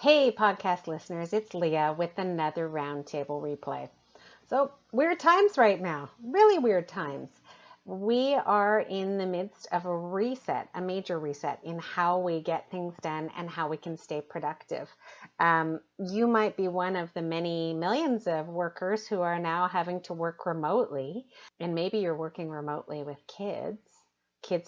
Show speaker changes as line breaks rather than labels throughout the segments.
Hey, podcast listeners, it's Leah with another Roundtable replay. So, weird times right now, really weird times. We are in the midst of a reset, a major reset in how we get things done and how we can stay productive. You might be one of the many millions of workers who are now having to work remotely, and maybe you're working remotely with kids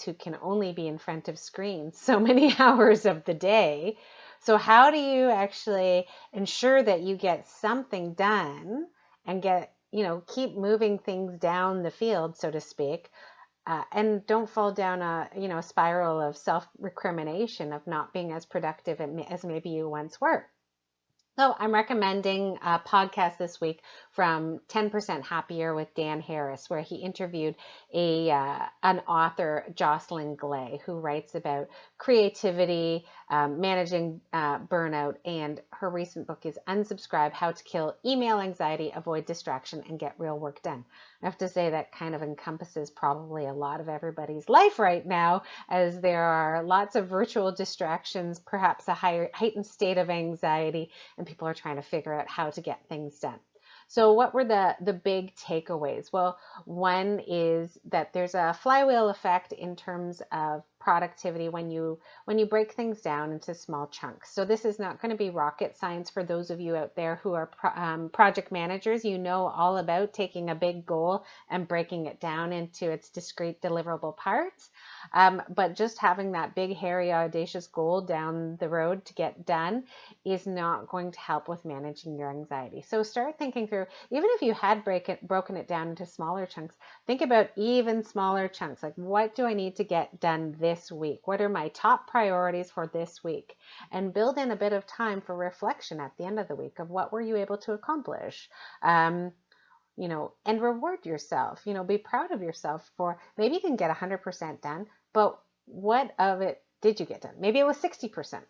who can only be in front of screens so many hours of the day. So how do you actually ensure that you get something done and keep moving things down the field, so to speak, and don't fall down a spiral of self-recrimination of not being as productive as maybe you once were? So I'm recommending a podcast this week from 10% Happier with Dan Harris, where he interviewed an author, Jocelyn Glei, who writes about creativity, managing burnout, and her recent book is Unsubscribe: How to Kill Email Anxiety, Avoid Distraction, and Get Real Work Done. I have to say that kind of encompasses probably a lot of everybody's life right now, as there are lots of virtual distractions, perhaps a heightened state of anxiety, and people are trying to figure out how to get things done. So what were the big takeaways? Well, one is that there's a flywheel effect in terms of productivity when you break things down into small chunks. So this is not going to be rocket science for those of you out there who are project managers. You know all about taking a big goal and breaking it down into its discrete deliverable parts. But just having that big, hairy, audacious goal down the road to get done is not going to help with managing your anxiety. So start thinking through, even if you had broken it down into smaller chunks, think about even smaller chunks. Like, what do I need to get done this week? What are my top priorities for this week? And build in a bit of time for reflection at the end of the week of what were you able to accomplish. And reward yourself, be proud of yourself for maybe you didn't get 100% done, but what of it did you get done? Maybe it was 60%.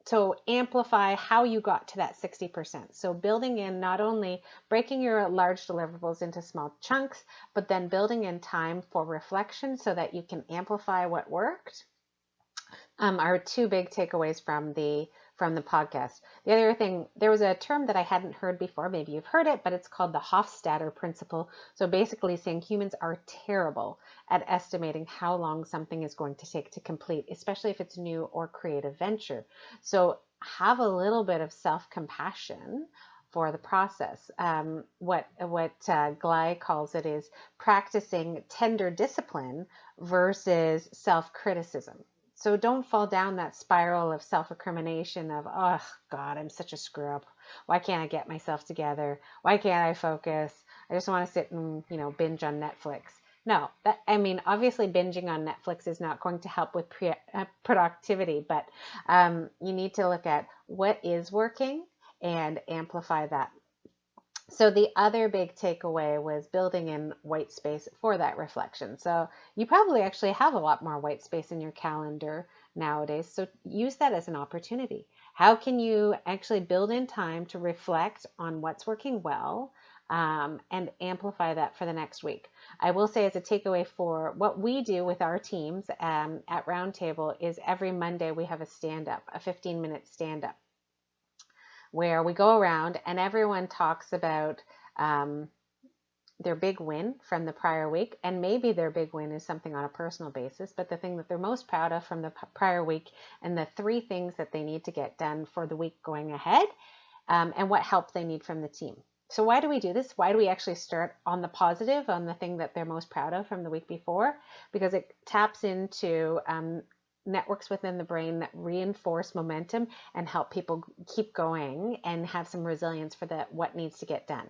So amplify how you got to that 60%. So building in not only breaking your large deliverables into small chunks, but then building in time for reflection so that you can amplify what worked are two big takeaways from the podcast. The other thing, there was a term that I hadn't heard before. Maybe you've heard it, but it's called the Hofstadter Principle. So basically saying humans are terrible at estimating how long something is going to take to complete, especially if it's new or creative venture. So have a little bit of self-compassion for the process. What Glei calls it is practicing tender discipline versus self-criticism. So don't fall down that spiral of self-recrimination of, oh God, I'm such a screw up. Why can't I get myself together? Why can't I focus? I just want to sit and, binge on Netflix. No, obviously binging on Netflix is not going to help with productivity, but you need to look at what is working and amplify that. So the other big takeaway was building in white space for that reflection. So you probably actually have a lot more white space in your calendar nowadays. So use that as an opportunity. How can you actually build in time to reflect on what's working well and amplify that for the next week? I will say as a takeaway for what we do with our teams at Roundtable is every Monday we have a stand-up, a 15-minute stand-up, where we go around and everyone talks about their big win from the prior week. And maybe their big win is something on a personal basis, but the thing that they're most proud of from the prior week and the 3 things that they need to get done for the week going ahead, and what help they need from the team. So why do we do this? Why do we actually start on the positive, on the thing that they're most proud of from the week before? Because it taps into networks within the brain that reinforce momentum and help people keep going and have some resilience for what needs to get done.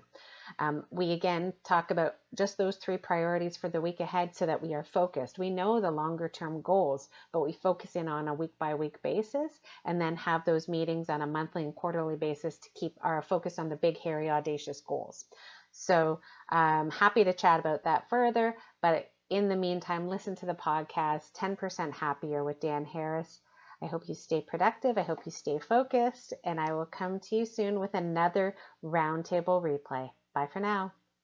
We again talk about just those 3 priorities for the week ahead so that we are focused. We know the longer term goals, but we focus in on a week by week basis and then have those meetings on a monthly and quarterly basis to keep our focus on the big, hairy, audacious goals. So I'm happy to chat about that further, but in the meantime, listen to the podcast, 10% Happier with Dan Harris. I hope you stay productive. I hope you stay focused. And I will come to you soon with another Roundtable replay. Bye for now.